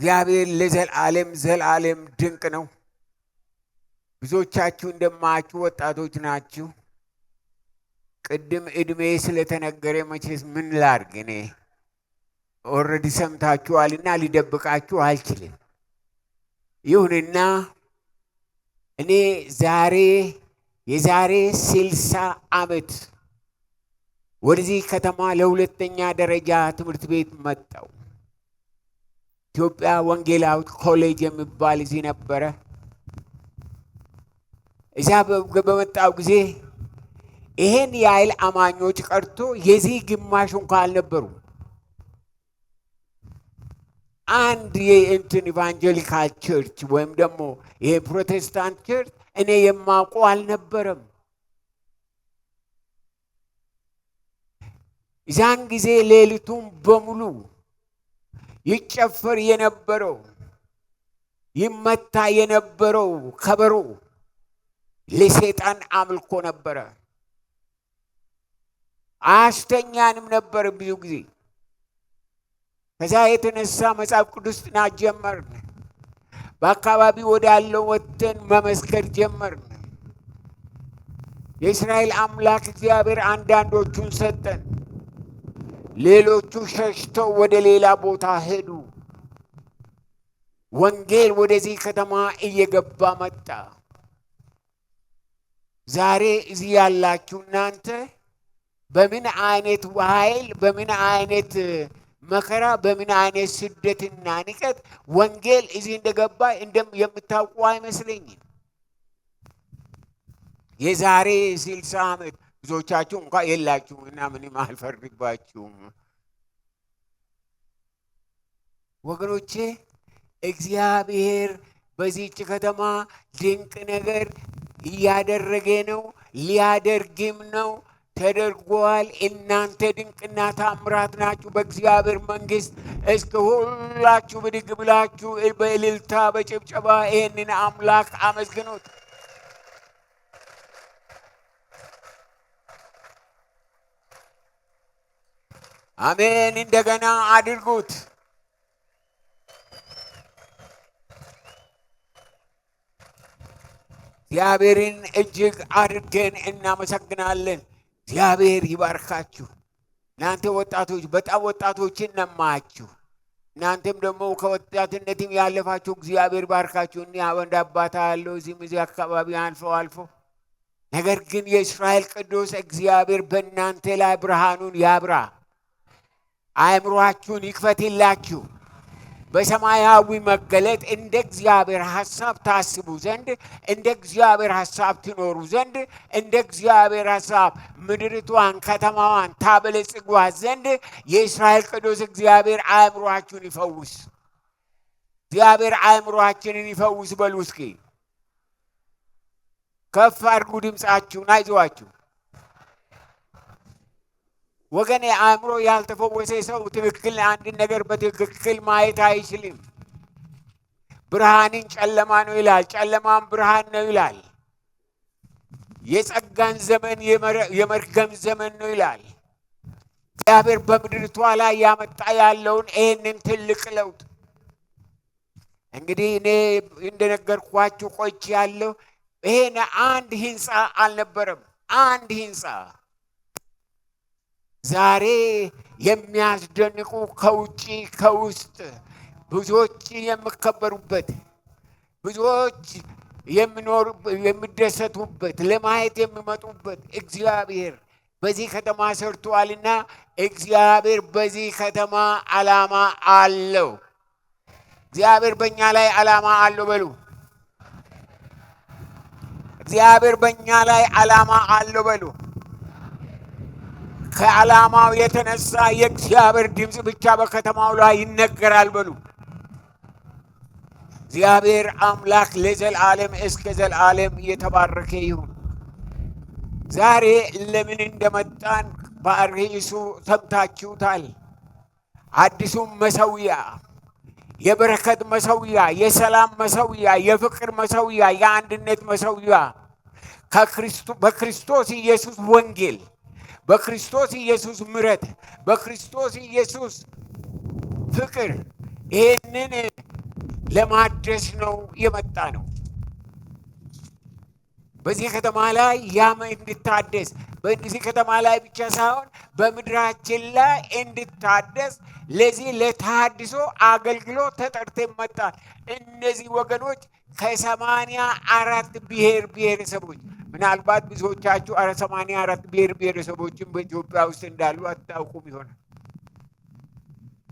እግዚአብሔር ለዘላለም ዘላለም ድንቅ ነው። ብዙዎቻችሁ እንደማያችሁ ወጣቶች ናችሁ። ቅድም እድሜ ስለተነገረ መቼስ ምን ላድርግ እኔ ኦልሬዲ ሰምታችኋልና ሊደብቃችሁ አልችልም። ይሁንና እኔ የዛሬ 60 ዓመት ወደዚህ ከተማ ለሁለተኛ ደረጃ ትምህርት ቤት መጣሁ። ኢትዮጵያ ወንጌላዊት ኮሌጅ የሚባል እዚህ ነበረ። እዚያ በመጣው ጊዜ ይሄን ያህል አማኞች ቀርቶ የዚህ ግማሽ እንኳን አልነበሩ። አንድ ኢቫንጀሊካል ቸርች ወይም ደግሞ የፕሮቴስታንት ቸርች እኔ የማውቀው አልነበረም። ያን ጊዜ ሌሊቱን በሙሉ ይጨፈር የነበረው ይመታ የነበረው ከበሮ ለሰይጣን አምልኮ ነበረ። አስተኛንም ነበር ብዙ ጊዜ። ከዛ የተነሳ መጽሐፍ ቅዱስ ጥናት ጀመርን። በአካባቢ ወዳለው ወጥተን መመስከር ጀመርን። የእስራኤል አምላክ እግዚአብሔር አንዳንዶቹን ሰጠን፣ ሌሎቹ ሸሽተው ወደ ሌላ ቦታ ሄዱ። ወንጌል ወደዚህ ከተማ እየገባ መጣ። ዛሬ እዚህ ያላችሁ እናንተ በምን አይነት ኃይል፣ በምን አይነት መከራ፣ በምን አይነት ስደትና ንቀት ወንጌል እዚህ እንደገባ የምታውቁ አይመስለኝም። የዛሬ 60 ዓመት ብዙዎቻችሁ እንኳን የላችሁም እና ምንም አልፈርድባችሁም። ወገኖቼ እግዚአብሔር በዚህች ከተማ ድንቅ ነገር እያደረገ ነው፣ ሊያደርግም ነው፣ ተደርጓል። እናንተ ድንቅና ታምራት ናችሁ በእግዚአብሔር መንግሥት። እስከ ሁላችሁ ብድግ ብላችሁ በእልልታ በጭብጨባ ይህንን አምላክ አመስግኑት። አሜን። እንደገና አድርጉት። እግዚአብሔርን እጅግ አድርገን እናመሰግናለን። እግዚአብሔር ይባርካችሁ። እናንተ ወጣቶች በጣም ወጣቶችን ነማችሁ። እናንተም ደግሞ ከወጣትነትም ያለፋችሁ እግዚአብሔር ባርካችሁ። እኔ ወንድ አባታ ያለው እዚህ አካባቢ አልፎ ነገር ግን የእስራኤል ቅዱስ እግዚአብሔር በእናንተ ላይ ብርሃኑን ያብራ፣ አእምሮአችሁን ይክፈትላችሁ። በሰማያዊ መገለጥ እንደ እግዚአብሔር ሐሳብ ታስቡ ዘንድ፣ እንደ እግዚአብሔር ሐሳብ ትኖሩ ዘንድ፣ እንደ እግዚአብሔር ሐሳብ ምድሪቷን ከተማዋን ታበለጽጓት ዘንድ የእስራኤል ቅዱስ እግዚአብሔር አእምሮአችሁን ይፈውስ። እግዚአብሔር አእምሮአችንን ይፈውስ በሉ እስኪ። ከፍ አድርጉ ድምፃችሁን፣ አይዟችሁ ወገኔ። አእምሮ ያልተፈወሰ ሰው ትክክል አንድ ነገር በትክክል ማየት አይችልም። ብርሃንን ጨለማ ነው ይላል፣ ጨለማም ብርሃን ነው ይላል። የጸጋን ዘመን የመርገም ዘመን ነው ይላል። እግዚአብሔር በምድሪቷ ላይ ያመጣ ያለውን ይህንን ትልቅ ለውጥ እንግዲህ እኔ እንደነገርኳችሁ ቆይቼ ያለው ይሄን አንድ ህንፃ አልነበረም። አንድ ህንፃ ዛሬ የሚያስደንቁ ከውጪ ከውስጥ ብዙዎች የሚከበሩበት፣ ብዙዎች የሚደሰቱበት፣ ለማየት የሚመጡበት እግዚአብሔር በዚህ ከተማ ሰርቷልና እግዚአብሔር በዚህ ከተማ ዓላማ አለው። እግዚአብሔር በእኛ ላይ ዓላማ አለው በሉ። እግዚአብሔር በእኛ ላይ ዓላማ አለው በሉ። ከዓላማው የተነሳ የእግዚአብሔር ድምፅ ብቻ በከተማው ላይ ይነገራል በሉ። እግዚአብሔር አምላክ ለዘላለም እስከ ዘላለም የተባረከ ይሁን። ዛሬ ለምን እንደመጣን በርዕሱ ሰምታችሁታል። አዲሱም መሠዊያ፣ የበረከት መሠዊያ፣ የሰላም መሠዊያ፣ የፍቅር መሠዊያ፣ የአንድነት መሠዊያ በክርስቶስ ኢየሱስ ወንጌል፣ በክርስቶስ ኢየሱስ ምሕረት፣ በክርስቶስ ኢየሱስ ፍቅር ይህንን ለማድረስ ነው የመጣ ነው። በዚህ ከተማ ላይ ያም እንድታደስ በዚህ ከተማ ላይ ብቻ ሳይሆን በምድራችን ላይ እንድታደስ ለዚህ ለተሃድሶ አገልግሎት ተጠርተን መጣን። እነዚህ ወገኖች ከ84 ብሔር ብሔረሰቦች ምናልባት ብዙዎቻችሁ 84 ብሔር ብሔረሰቦችን በኢትዮጵያ ውስጥ እንዳሉ አታውቁም ይሆናል።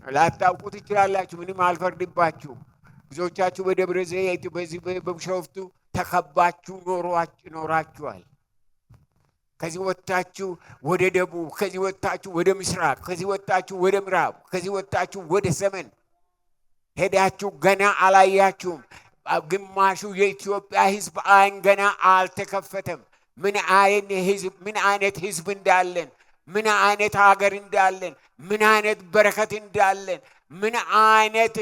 ላታውቁ ትችላላችሁ። ምንም አልፈርድባችሁም። ብዙዎቻችሁ በደብረ ዘይት በዚህ በቢሾፍቱ ተከባችሁ ኖራችኋል። ከዚህ ወጥታችሁ ወደ ደቡብ፣ ከዚህ ወጥታችሁ ወደ ምስራቅ፣ ከዚህ ወጥታችሁ ወደ ምዕራብ፣ ከዚህ ወጥታችሁ ወደ ሰሜን ሄዳችሁ ገና አላያችሁም። ግማሹ የኢትዮጵያ ሕዝብ አይን ገና አልተከፈተም። ምን አይነት ሕዝብ እንዳለን፣ ምን አይነት ሀገር እንዳለን፣ ምን አይነት በረከት እንዳለን፣ ምን አይነት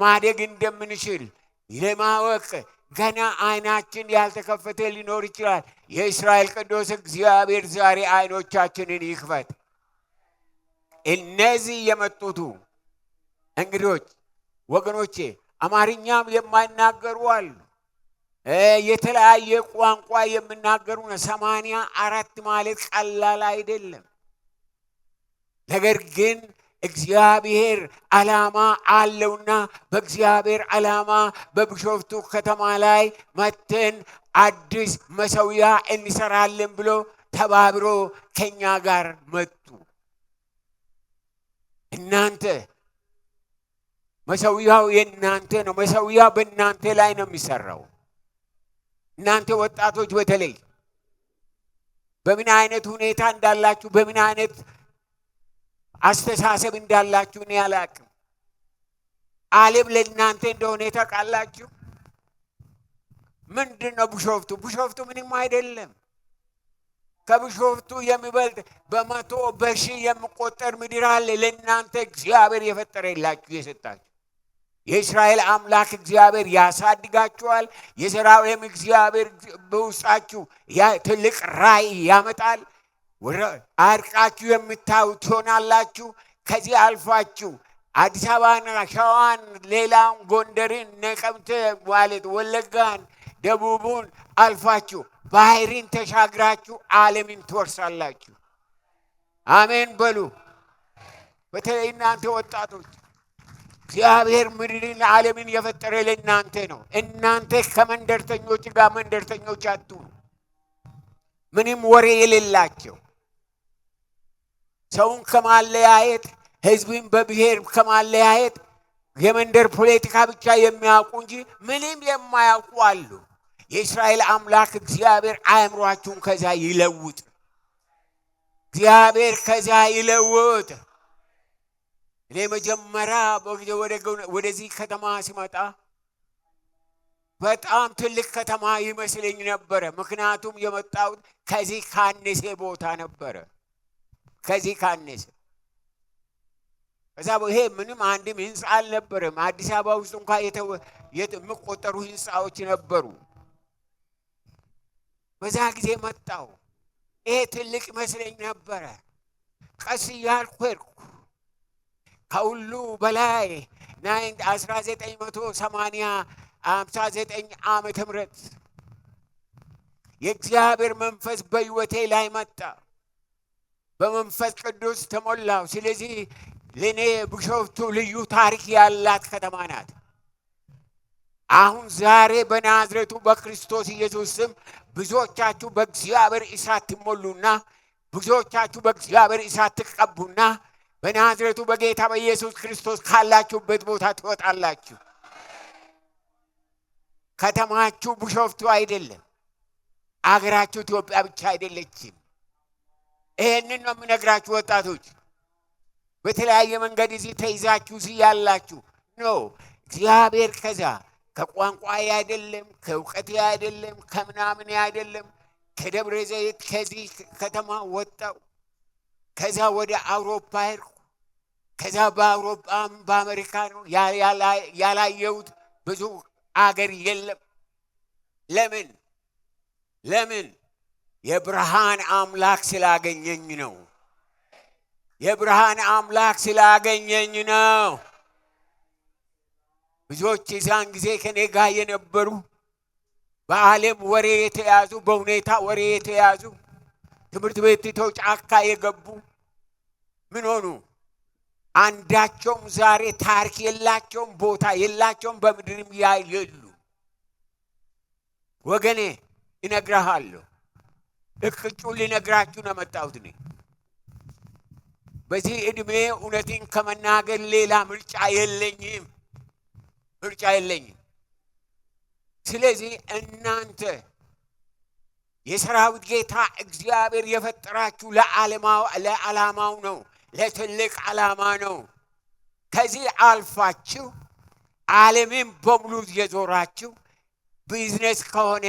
ማደግ እንደምንችል ለማወቅ ገና አይናችን ያልተከፈተ ሊኖር ይችላል። የእስራኤል ቅዱስ እግዚአብሔር ዛሬ አይኖቻችንን ይክፈት። እነዚህ የመጡቱ እንግዶች ወገኖቼ አማርኛም የማይናገሩ አሉ። የተለያየ ቋንቋ የሚናገሩ ነው። 84 ማለት ቀላል አይደለም። ነገር ግን እግዚአብሔር ዓላማ አለውና በእግዚአብሔር ዓላማ በቢሾፍቱ ከተማ ላይ መተን አዲስ መሠዊያ እንሰራለን ብሎ ተባብሮ ከኛ ጋር መጡ። እናንተ መሠዊያው የእናንተ ነው። መሠዊያ በእናንተ ላይ ነው የሚሰራው። እናንተ ወጣቶች በተለይ በምን አይነት ሁኔታ እንዳላችሁ በምን አይነት አስተሳሰብ እንዳላችሁ እኔ አላቅም። ዓለም ለእናንተ እንደሆነ ታውቃላችሁ። ምንድን ነው ቢሾፍቱ? ቢሾፍቱ ምንም አይደለም። ከቢሾፍቱ የሚበልጥ በመቶ በሺህ የሚቆጠር ምድር አለ ለእናንተ እግዚአብሔር የፈጠረላችሁ የሰጣችሁ። የእስራኤል አምላክ እግዚአብሔር ያሳድጋችኋል። የዘላለም እግዚአብሔር በውስጣችሁ ትልቅ ራእይ ያመጣል። አርቃችሁ የምታዩ ትሆናላችሁ። ከዚህ አልፋችሁ አዲስ አበባና ሸዋን፣ ሌላውን ጎንደርን፣ ነቀምት ማለት ወለጋን፣ ደቡቡን አልፋችሁ ባህርን ተሻግራችሁ ዓለምን ትወርሳላችሁ። አሜን በሉ። በተለይ እናንተ ወጣቶች እግዚአብሔር ምድርን ዓለምን የፈጠረ ለእናንተ ነው። እናንተ ከመንደርተኞች ጋር መንደርተኞች አትሁኑ። ምንም ወሬ የሌላቸው ሰውን ከማለያየት ህዝብን በብሔር ከማለያየት የመንደር ፖለቲካ ብቻ የሚያውቁ እንጂ ምንም የማያውቁ አሉ። የእስራኤል አምላክ እግዚአብሔር አእምሯችሁን ከዛ ይለውጥ። እግዚአብሔር ከዛ ይለውጥ። እኔ መጀመሪያ ወደዚህ ከተማ ሲመጣ በጣም ትልቅ ከተማ ይመስለኝ ነበረ። ምክንያቱም የመጣሁት ከዚህ ካነሰ ቦታ ነበረ። ከዚህ ካነሰ ከዛ ይሄ ምንም አንድም ህንፃ አልነበረም። አዲስ አበባ ውስጥ እንኳን የሚቆጠሩ ህንፃዎች ነበሩ። በዛ ጊዜ መጣሁ። ይሄ ትልቅ ይመስለኝ ነበረ። ቀስ እያልኩ ሄድኩ። ከሁሉ በላይ 1959 ዓመተ ምህረት የእግዚአብሔር መንፈስ በሕይወቴ ላይ መጣ። በመንፈስ ቅዱስ ተሞላው። ስለዚህ ለኔ ቢሾፍቱ ልዩ ታሪክ ያላት ከተማ ናት። አሁን ዛሬ በናዝሬቱ በክርስቶስ ኢየሱስ ስም ብዙዎቻችሁ በእግዚአብሔር እሳት ትሞሉና ብዙዎቻችሁ በእግዚአብሔር እሳት ትቀቡና በናዝሬቱ በጌታ በኢየሱስ ክርስቶስ ካላችሁበት ቦታ ትወጣላችሁ። ከተማችሁ ቢሾፍቱ አይደለም። አገራችሁ ኢትዮጵያ ብቻ አይደለችም። ይሄንን ነው የምነግራችሁ ወጣቶች። በተለያየ መንገድ እዚህ ተይዛችሁ እዚህ ያላችሁ ነው። እግዚአብሔር ከዛ ከቋንቋዬ አይደለም፣ ከእውቀቴ አይደለም፣ ከምናምን አይደለም። ከደብረ ዘይት ከዚህ ከተማ ወጣው። ከዛ ወደ አውሮፓ ሄድኩ። ከዛ በአውሮፓም በአሜሪካ ነው ያላየሁት ብዙ አገር የለም። ለምን? የብርሃን አምላክ ስላገኘኝ ነው። የብርሃን አምላክ ስላገኘኝ ነው። ብዙዎች የዛን ጊዜ ከኔ ጋር የነበሩ በዓለም ወሬ የተያዙ በሁኔታ ወሬ የተያዙ ትምህርት ቤት ትተው ጫካ የገቡ ምን ሆኑ? አንዳቸውም ዛሬ ታሪክ የላቸውም፣ ቦታ የላቸውም፣ በምድርም የሉ። ወገኔ እነግርሃለሁ፣ እቅጩን ልነግራችሁ ነው መጣሁት። እኔ በዚህ ዕድሜ እውነትን ከመናገር ሌላ ምርጫ የለኝም። ስለዚህ እናንተ የሰራዊት ጌታ እግዚአብሔር የፈጠራችሁ ለዓላማው ነው፣ ለትልቅ ዓላማ ነው። ከዚህ አልፋችሁ ዓለምን በሙሉ የዞራችሁ ቢዝነስ ከሆነ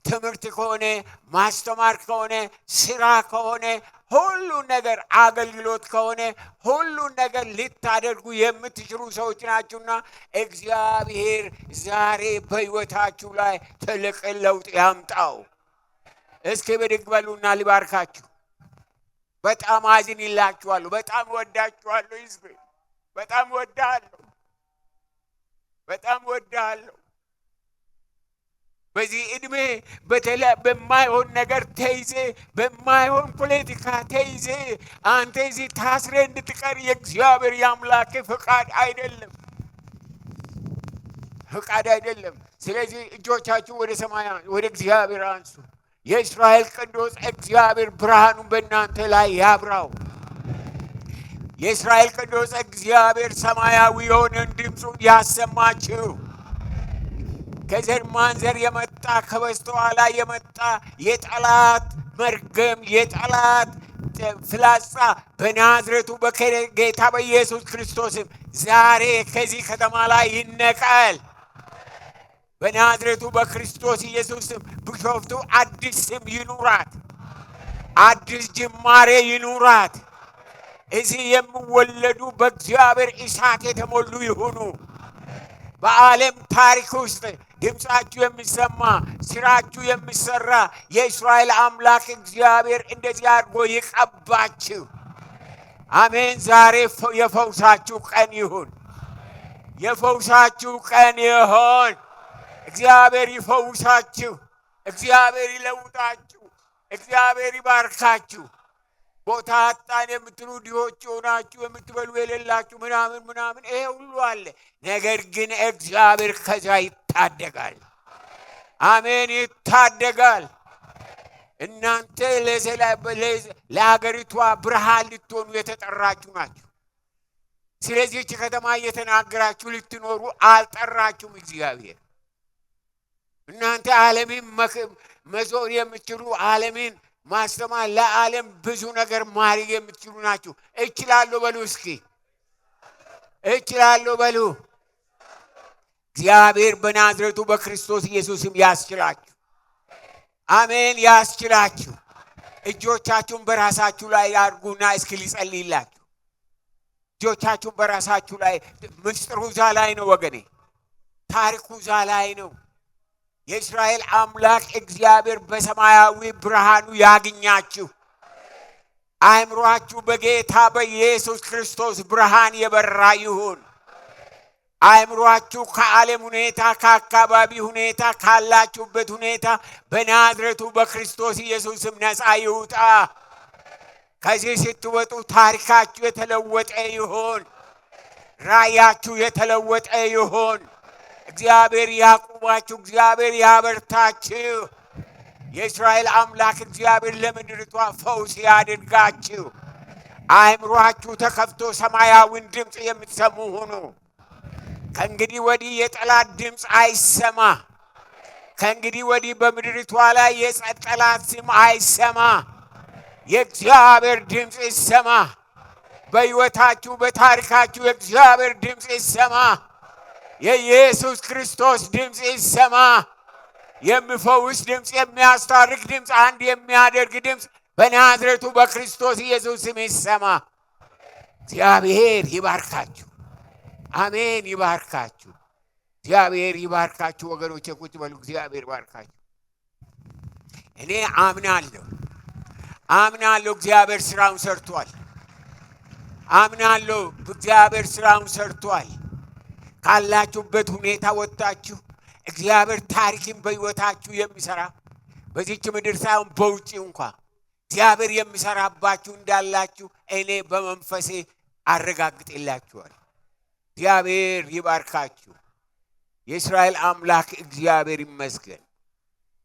ትምህርት ከሆነ ማስተማር ከሆነ ስራ ከሆነ ሁሉ ነገር አገልግሎት ከሆነ ሁሉ ነገር ልታደርጉ የምትችሉ ሰዎች ናችሁና እግዚአብሔር ዛሬ በሕይወታችሁ ላይ ትልቅ ለውጥ ያምጣው። እስኪ ብድግ በሉና ሊባርካችሁ። በጣም አዝንላችኋለሁ። በጣም ወዳችኋለሁ። ሕዝብ በጣም ወዳለሁ። በዚህ ዕድሜ በማይሆን ነገር ተይዘ በማይሆን ፖለቲካ ተይዘ አንተ እዚህ ታስረ እንድትቀር የእግዚአብሔር የአምላክ ፈቃድ አይደለም። ስለዚህ እጆቻችሁ ወደ ሰማይ ወደ እግዚአብሔር አንሱ። የእስራኤል ቅዱስ እግዚአብሔር ብርሃኑን በእናንተ ላይ ያብራው። የእስራኤል ቅዱስ እግዚአብሔር ሰማያዊ የሆነን ድምፁን ያሰማችሁ። ከዘር ማንዘር የመጣ ከበስተኋላ የመጣ የጠላት መርገም የጠላት ፍላጻ በናዝሬቱ በጌታ በኢየሱስ ክርስቶስም ዛሬ ከዚህ ከተማ ላይ ይነቀል። በናዝሬቱ በክርስቶስ ኢየሱስም ቢሾፍቱ አዲስ ስም ይኑራት፣ አዲስ ጅማሬ ይኑራት። እዚህ የሚወለዱ በእግዚአብሔር እሳት የተሞሉ ይሁኑ። በዓለም ታሪክ ውስጥ ድምፃችሁ የሚሰማ ስራችሁ የሚሰራ የእስራኤል አምላክ እግዚአብሔር እንደዚህ አድርጎ ይቀባችሁ። አሜን። ዛሬ የፈውሳችሁ ቀን ይሁን። እግዚአብሔር ይፈውሳችሁ። እግዚአብሔር ይለውጣችሁ። እግዚአብሔር ይባርካችሁ። ቦታ አጣን የምትሉ ድሆች ሆናችሁ የምትበሉ የሌላችሁ ምናምን ይሄ ሁሉ አለ። ነገር ግን እግዚአብሔር ከዛ ይታደጋል። አሜን፣ ይታደጋል። እናንተ ለሀገሪቷ ብርሃን ልትሆኑ የተጠራችሁ ናችሁ። ስለዚህ እቺ ከተማ እየተናገራችሁ ልትኖሩ አልጠራችሁም እግዚአብሔር። እናንተ ዓለምን መዞር የምትችሉ ዓለምን ማስተማር ለዓለም ብዙ ነገር ማድረግ የምትችሉ ናችሁ። እችላለሁ በሉ። እስኪ እችላለሁ በሉ። እግዚአብሔር በናዝሬቱ በክርስቶስ ኢየሱስም ያስችላችሁ። አሜን፣ ያስችላችሁ። እጆቻችሁን በራሳችሁ ላይ አድርጉና እስኪ ልጸልይላችሁ። እጆቻችሁን በራሳችሁ ላይ። ምስጢሩ እዛ ላይ ነው ወገኔ፣ ታሪኩ እዛ ላይ ነው። የእስራኤል አምላክ እግዚአብሔር በሰማያዊ ብርሃኑ ያግኛችሁ። አእምሯችሁ በጌታ በኢየሱስ ክርስቶስ ብርሃን የበራ ይሁን። አእምሯችሁ ከዓለም ሁኔታ፣ ከአካባቢ ሁኔታ፣ ካላችሁበት ሁኔታ በናዝሬቱ በክርስቶስ ኢየሱስም ነፃ ይውጣ። ከዚህ ስትወጡ ታሪካችሁ የተለወጠ ይሁን። ራእያችሁ የተለወጠ ይሁን። እግዚአብሔር ያቁማችሁ። እግዚአብሔር ያበርታችሁ። የእስራኤል አምላክ እግዚአብሔር ለምድርቷ ፈውስ ያድርጋችሁ። አእምሯችሁ ተከፍቶ ሰማያዊን ድምፅ የምትሰሙ ሁኑ። ከእንግዲህ ወዲህ የጠላት ድምፅ አይሰማ። ከእንግዲህ ወዲህ በምድርቷ ላይ የጠላት ስም አይሰማ። የእግዚአብሔር ድምፅ ይሰማ። በሕይወታችሁ በታሪካችሁ የእግዚአብሔር ድምፅ ይሰማ። የኢየሱስ ክርስቶስ ድምፅ ይሰማ። የሚፈውስ ድምፅ፣ የሚያስታርቅ ድምፅ፣ አንድ የሚያደርግ ድምፅ በናዝሬቱ በክርስቶስ ኢየሱስ ስም ይሰማ። እግዚአብሔር ይባርካችሁ። አሜን። ይባርካችሁ። እግዚአብሔር ይባርካችሁ። ወገኖቼ ቁጭ በሉ። እግዚአብሔር ይባርካችሁ። እኔ አምናለሁ እግዚአብሔር ስራውን ሰርቷል። አምናለሁ እግዚአብሔር ስራውን ሰርቷል። ካላችሁበት ሁኔታ ወጣችሁ እግዚአብሔር ታሪክን በሕይወታችሁ የሚሰራ በዚች ምድር ሳይሆን በውጪ እንኳን እግዚአብሔር የሚሰራባችሁ እንዳላችሁ እኔ በመንፈሴ አረጋግጥላችኋል። እግዚአብሔር ይባርካችሁ። የእስራኤል አምላክ እግዚአብሔር ይመስገን።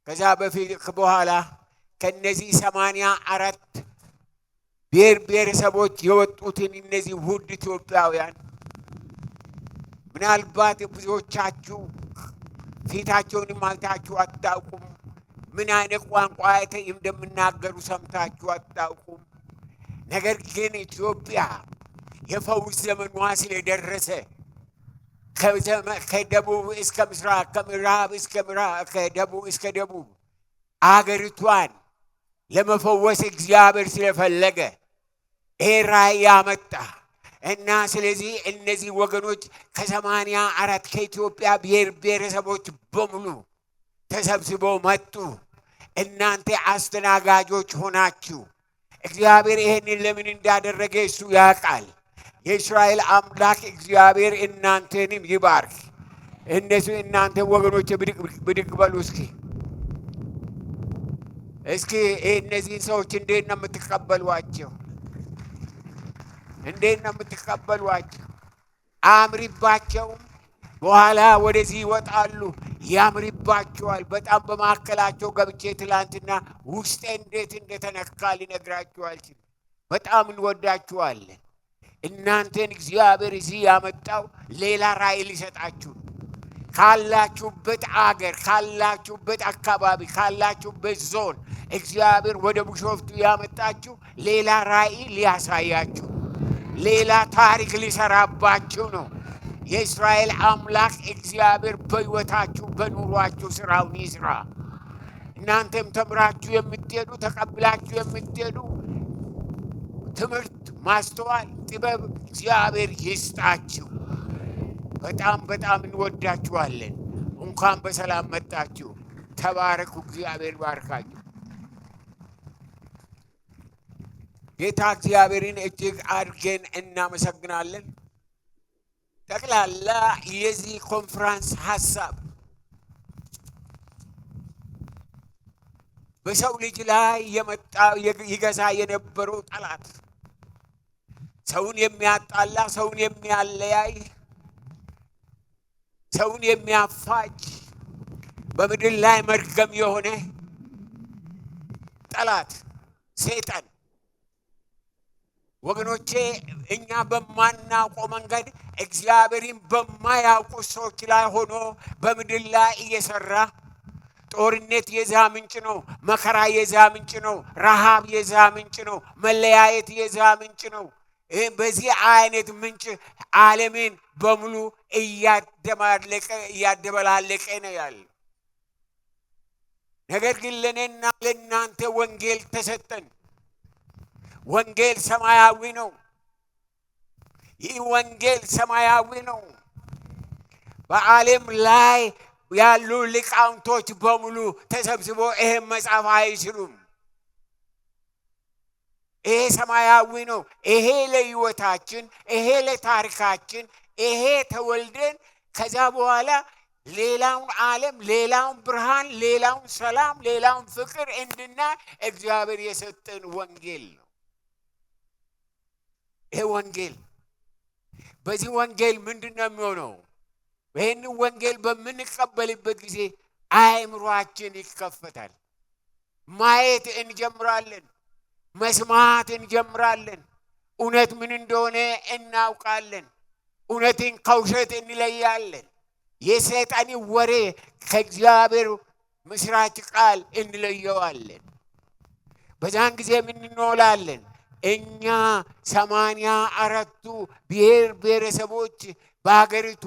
ከዛ በፊት በኋላ ከነዚህ 84 ብሔር ብሔረሰቦች የወጡትን እነዚህ ውድ ኢትዮጵያውያን ምናልባት ብዙዎቻችሁ ፊታቸውን ማልታችሁ አታውቁም። ምን አይነት ቋንቋ እንደምናገሩ ሰምታችሁ አታውቁም። ነገር ግን ኢትዮጵያ የፈውስ ዘመኗ ስለደረሰ ከደቡብ እስከ ምስራቅ ከምዕራብ እስከ ምዕራብ ከደቡብ እስከ ደቡብ አገሪቷን ለመፈወስ እግዚአብሔር ስለፈለገ ይሄ ራእይ ያመጣ እና ስለዚህ እነዚህ ወገኖች ከ84 ከኢትዮጵያ ብሔር ብሔረሰቦች በሙሉ ተሰብስበው መጡ። እናንተ አስተናጋጆች ሆናችሁ እግዚአብሔር ይሄንን ለምን እንዳደረገ እሱ ያውቃል። የእስራኤል አምላክ እግዚአብሔር እናንተንም ይባርክ። እናንተ ወገኖች ብድግ በሉ እስኪ እነዚህን ሰዎች እንዴት ነው የምትቀበሏቸው? እንዴት ነው የምትቀበሏቸው? አምሪባቸውም በኋላ ወደዚህ ይወጣሉ፣ ያምሪባቸዋል። በጣም በማዕከላቸው ገብቼ ትላንትና ውስጤ እንዴት እንደተነካ ሊነግራችሁ አልችልም። በጣም እንወዳችኋለን። እናንተን እግዚአብሔር እዚህ ያመጣው ሌላ ራእይ ሊሰጣችሁ ካላችሁበት አገር፣ ካላችሁበት አካባቢ፣ ካላችሁበት ዞን እግዚአብሔር ወደ ቢሾፍቱ ያመጣችሁ ሌላ ራእይ ሊያሳያችሁ፣ ሌላ ታሪክ ሊሰራባችሁ ነው። የእስራኤል አምላክ እግዚአብሔር በሕይወታችሁ በኑሯችሁ ስራውን ይስራ። እናንተም ተምራችሁ የምትሄዱ ተቀብላችሁ የምትሄዱ ትምህርት፣ ማስተዋል፣ ጥበብ እግዚአብሔር ይስጣችሁ። በጣም በጣም እንወዳችኋለን። እንኳን በሰላም መጣችሁ። ተባረኩ። እግዚአብሔር ባርካችሁ። ጌታ እግዚአብሔርን እጅግ አድርገን እናመሰግናለን። ጠቅላላ የዚህ ኮንፈረንስ ሐሳብ በሰው ልጅ ላይ የመጣ ይገዛ የነበረው ጠላት፣ ሰውን የሚያጣላ፣ ሰውን የሚያለያይ፣ ሰውን የሚያፋጅ፣ በምድር ላይ መርገም የሆነ ጠላት ሰይጣን ወገኖቼ እኛ በማናውቀው መንገድ እግዚአብሔርን በማያውቁ ሰዎች ላይ ሆኖ በምድር ላይ እየሰራ ጦርነት የዛ ምንጭ ነው። መከራ የዛ ምንጭ ነው። ረሃብ የዛ ምንጭ ነው። መለያየት የዛ ምንጭ ነው። በዚህ አይነት ምንጭ ዓለምን በሙሉ እያደበላለቀ ነው ያለ። ነገር ግን ለእኔና ለእናንተ ወንጌል ተሰጠን። ወንጌል ሰማያዊ ነው። ይህ ወንጌል ሰማያዊ ነው። በዓለም ላይ ያሉ ሊቃውንቶች በሙሉ ተሰብስበው ይሄን መጽሐፍ አይችሉም። ይሄ ሰማያዊ ነው። ይሄ ለሕይወታችን፣ ይሄ ለታሪካችን፣ ይሄ ተወልደን ከዛ በኋላ ሌላውን ዓለም፣ ሌላውን ብርሃን፣ ሌላውን ሰላም፣ ሌላውን ፍቅር እንድናይ እግዚአብሔር የሰጠን ወንጌል ነው። ይሄ ወንጌል በዚህ ወንጌል ምንድን ነው የሚሆነው? ይህን ወንጌል በምንቀበልበት ጊዜ አእምሯችን ይከፈታል። ማየት እንጀምራለን። መስማት እንጀምራለን። እውነት ምን እንደሆነ እናውቃለን። እውነትን ከውሸት እንለያለን። የሰይጣን ወሬ ከእግዚአብሔር ምስራች ቃል እንለየዋለን። በዛን ጊዜ ምን እንሆናለን? እኛ 84ቱ ብሔር ብሔረሰቦች በሀገሪቷ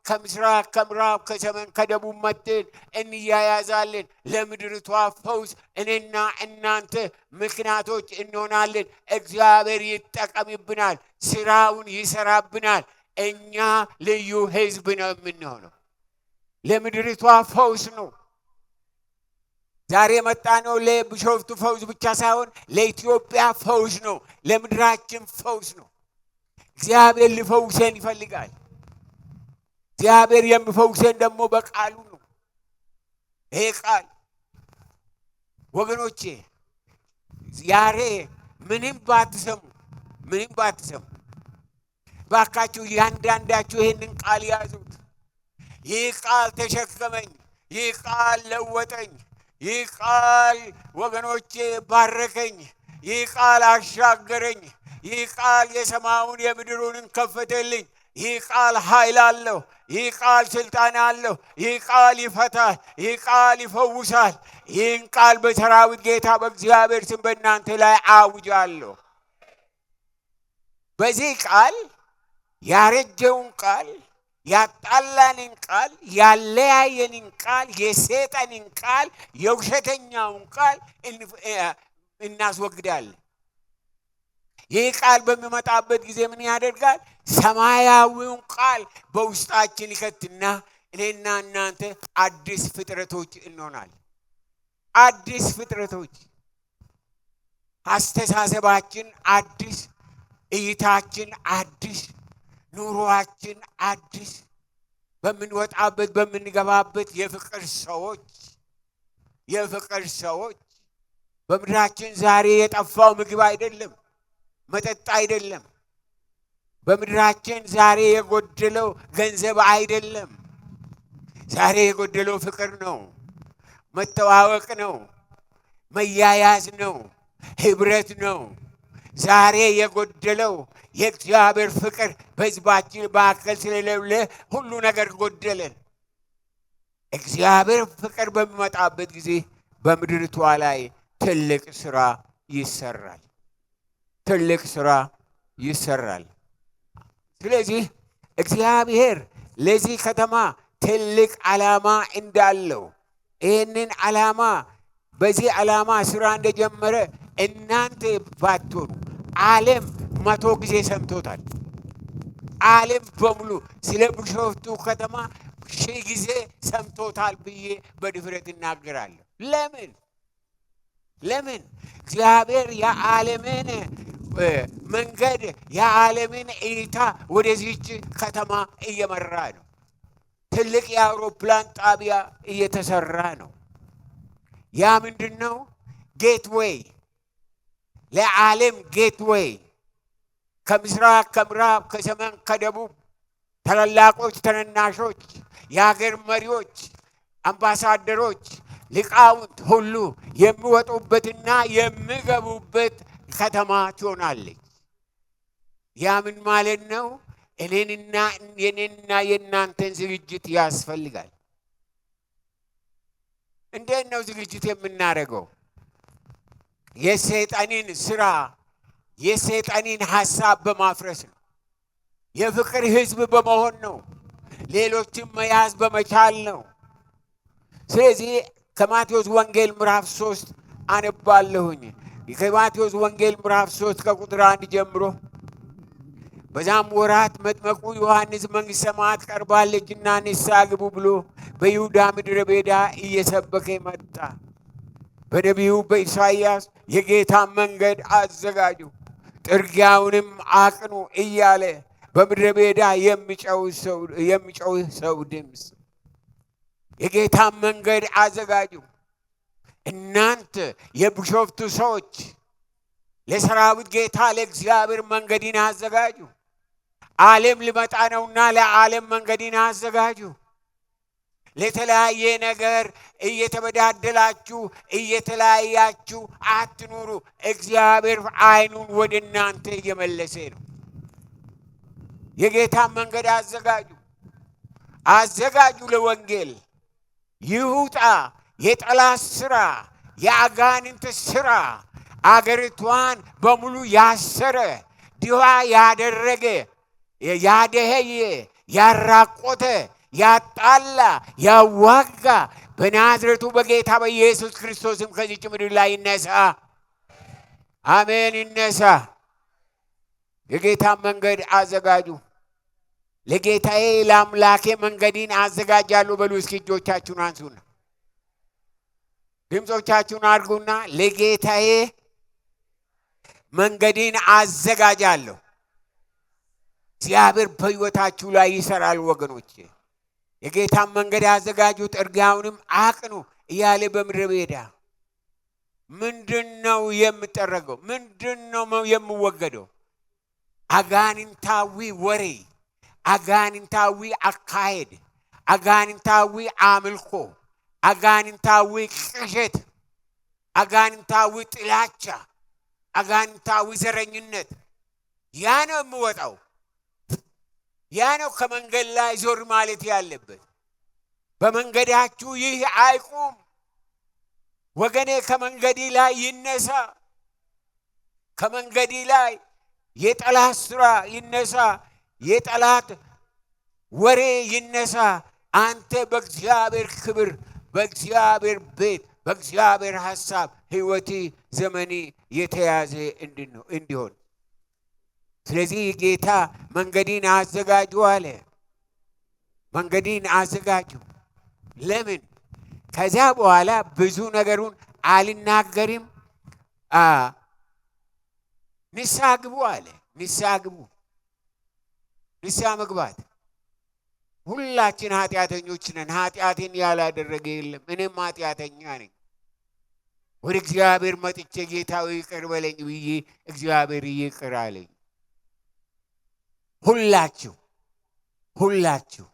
ከምስራቅ፣ ከምዕራብ፣ ከሰሜን፣ ከደቡብ መጥተን እንያያዛለን። ለምድሪቷ ፈውስ እኔና እናንተ ምክንያቶች እንሆናለን። እግዚአብሔር ይጠቀምብናል። ስራውን ይሰራብናል። እኛ ልዩ ሕዝብ ነው የምንሆነው። ለምድሪቷ ፈውስ ነው። ዛሬ መጣ ነው ለቢሾፍቱ ፈውስ ብቻ ሳይሆን ለኢትዮጵያ ፈውስ ነው። ለምድራችን ፈውስ ነው። እግዚአብሔር ሊፈውሰን ይፈልጋል። እግዚአብሔር የሚፈውሰን ደግሞ በቃሉ ነው። ይሄ ቃል ወገኖቼ ዛሬ ምንም ባትሰሙ ባካችሁ እያንዳንዳችሁ ይህንን ቃል ያዙት። ይህ ቃል ተሸከመኝ፣ ይህ ቃል ለወጠኝ፣ ይህ ቃል ወገኖቼ ባረከኝ፣ ይህ ቃል አሻገረኝ፣ ይህ ቃል የሰማዩን የምድሩን ከፈተልኝ፣ ይህ ቃል ኃይል አለው፣ ይህ ቃል ስልጣን አለው፣ ይህ ቃል ይፈታል፣ ይህ ቃል ይፈውሳል። ይህን ቃል በሰራዊት ጌታ በእግዚአብሔር ስም በእናንተ ላይ አውጃለሁ። በዚህ ቃል ያረጀውን ቃል፣ ያጣላንን ቃል፣ ያለያየንን ቃል፣ የሰይጣንን ቃል፣ የውሸተኛውን ቃል እናስወግዳለን። ይህ ቃል በሚመጣበት ጊዜ ምን ያደርጋል? ሰማያዊውን ቃል በውስጣችን ይከትና እኔና እናንተ አዲስ ፍጥረቶች እንሆናለን። አዲስ ፍጥረቶች፣ አስተሳሰባችን አዲስ፣ እይታችን አዲስ፣ ኑሮአችን አዲስ፣ በምንወጣበት በምንገባበት የፍቅር ሰዎች። በምድራችን ዛሬ የጠፋው ምግብ አይደለም፣ መጠጥ አይደለም። በምድራችን ዛሬ የጎደለው ገንዘብ አይደለም። ዛሬ የጎደለው ፍቅር ነው፣ መተዋወቅ ነው፣ መያያዝ ነው፣ ህብረት ነው። ዛሬ የጎደለው የእግዚአብሔር ፍቅር በሕዝባችን መካከል ስለሌለ ሁሉ ነገር ጎደለን። እግዚአብሔር ፍቅር በሚመጣበት ጊዜ በምድርቷ ላይ ትልቅ ስራ ይሰራል። ትልቅ ስራ ይሰራል። ስለዚህ እግዚአብሔር ለዚህ ከተማ ትልቅ ዓላማ እንዳለው ይህንን ዓላማ በዚህ ዓላማ ስራ እንደጀመረ እናንተ ባትሆኑ ዓለም 100 ጊዜ ሰምቶታል። ዓለም በሙሉ ስለ ቢሾፍቱ ከተማ 1000 ጊዜ ሰምቶታል ብዬ በድፍረት እናገራለሁ። ለምን? እግዚአብሔር የዓለምን መንገድ የዓለምን እይታ ወደዚች ከተማ እየመራ ነው። ትልቅ የአውሮፕላን ጣቢያ እየተሰራ ነው። ያ ምንድን ነው? ጌትዌይ፣ ለዓለም ጌትዌይ። ከምስራቅ፣ ከምዕራብ፣ ከሰሜን፣ ከደቡብ ታላላቆች፣ ትናንሾች፣ የሀገር መሪዎች፣ አምባሳደሮች፣ ሊቃውንት ሁሉ የሚወጡበትና የሚገቡበት ከተማ ትሆናለች። ያ ምን ማለት ነው? የኔንና የእናንተን ዝግጅት ያስፈልጋል። እንዴት ነው ዝግጅት የምናደርገው? የሰይጣንን ስራ፣ የሰይጣንን ሐሳብ በማፍረስ ነው። የፍቅር ህዝብ በመሆን ነው። ሌሎችን መያዝ በመቻል ነው። ስለዚህ ከማቴዎስ ወንጌል ምዕራፍ 3 አነባለሁኝ። ከማቴዎስ ወንጌል ምዕራፍ 3 ከቁጥር 1 ጀምሮ በዛም ወራት መጥመቁ ዮሐንስ መንግሥተ ሰማያት ቀርባለችና ንስሐ ግቡ ብሎ በይሁዳ ምድረ በዳ እየሰበከ መጣ። በነቢዩ በኢሳይያስ የጌታን መንገድ አዘጋጁ፣ ጥርጊያውንም አቅኑ እያለ በምድረ በዳ የሚጮህ ሰው ድምፅ። የጌታን መንገድ አዘጋጁ። እናንተ የቢሾፍቱ ሰዎች ለሰራዊት ጌታ ለእግዚአብሔር መንገድን አዘጋጁ። ዓለም ሊመጣ ነውና ለዓለም መንገድን አዘጋጁ። ለተለያየ ነገር እየተበዳደላችሁ እየተለያያችሁ አትኑሩ። እግዚአብሔር ዓይኑን ወደ እናንተ እየመለሰ ነው። የጌታን መንገድ አዘጋጁ ለወንጌል ይውጣ። የጠላት ስራ፣ የአጋንንት ስራ አገሪቷን በሙሉ ያሰረ፣ ድሃ ያደረገ፣ ያደኸየ፣ ያራቆተ፣ ያጣላ፣ ያዋጋ በናዝሬቱ በጌታ በኢየሱስ ክርስቶስም ከዚች ምድር ላይ ይነሳ። አሜን፣ ይነሳ። የጌታን መንገድ አዘጋጁ። ለጌታዬ ለአምላኬ መንገድን አዘጋጃለሁ በሉ። እስኪ እጆቻችሁን አንሱና ድምፆቻችሁን አድርጉና ለጌታዬ መንገድን አዘጋጃለሁ። እግዚአብሔር በሕይወታችሁ ላይ ይሰራል ወገኖቼ። የጌታን መንገድ አዘጋጁ፣ ጥርጊያውንም አቅኑ እያለ በምድረ በዳ ምንድን ነው የምጠረገው? ምንድን ነው የምወገደው? አጋንንታዊ ወሬ፣ አጋንንታዊ አካሄድ፣ አጋንንታዊ አምልኮ፣ አጋንንታዊ ቅዠት፣ አጋንንታዊ ጥላቻ፣ አጋንንታዊ ዘረኝነት። ያ ነው የምወጣው። ያ ነው ከመንገድ ላይ ዞር ማለት ያለበት። በመንገዳችሁ ይህ አይቁም ወገኔ። ከመንገዲ ላይ ይነሳ። ከመንገዲ ላይ የጠላት ሥራ ይነሳ። የጠላት ወሬ ይነሳ። አንተ በእግዚአብሔር ክብር፣ በእግዚአብሔር ቤት፣ በእግዚአብሔር ሐሳብ ሕይወቴ ዘመኔ የተያዘ እንዲሆን። ስለዚህ ጌታ መንገዲን አዘጋጁ አለ። መንገዲን አዘጋጁ። ለምን? ከዚያ በኋላ ብዙ ነገሩን አልናገርም። ንስሐ ግቡ አለ። ንስሐ ግቡ። ንስሐ መግባት። ሁላችን ኃጢአተኞች ነን። ኃጢአትን ያላደረገ የለም። እኔም ኃጢአተኛ ነኝ። ወደ እግዚአብሔር መጥቼ ጌታዊ ይቅር በለኝ ብዬ እግዚአብሔር ይቅር አለኝ። ሁላችሁ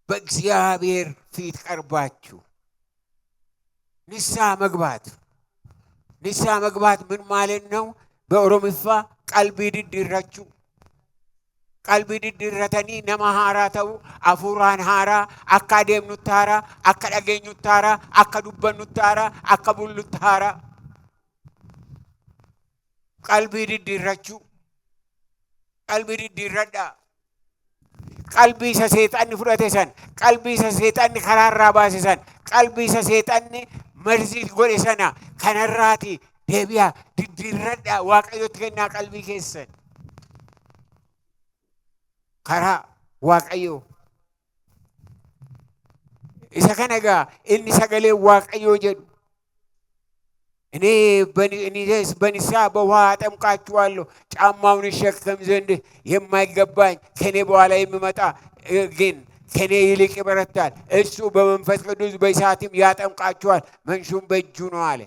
በእግዚአብሔር ፊት ቀርባችሁ ንስሐ መግባት። ንስሐ መግባት ምን ማለት ነው? በኦሮምፋ ቀልቢ ድድረችሁ ቀልቢ ድድረተኒ ነማ ሃራ ተው አፉራን ሃራ አካ ደምኑት ሃራ አካ ደገኙት ሃራ አካ ዱበኑት ሃራ አካ ቡሉት ሃራ ቀልቢ ድድረችሁ ቀልቢ ድድረዳ ቀልቢ ሰይጣን ፍረተሰን ቀልቢ ሰይጣን ከራራ ባሰሰን ቀልቢ ሰይጣን መርዚ ጎደሰና ከነራቲ ደቢያ ድድረዳ ዋቀዮት ከና ቀልቢ ከሰን ከራ ዋቀዮ ኢሳ ከነጋ እኒ ሰገሌ ዋቀዮ ጀዱ እኔ በንስሐ በውሃ አጠምቃችኋለሁ ጫማውን እሸከም ዘንድ የማይገባኝ ከኔ በኋላ የሚመጣ ግን ከኔ ይልቅ ይበረታል። እሱ በመንፈስ ቅዱስ በእሳትም ያጠምቃችኋል፣ መንሹም በእጁ ነው አለ።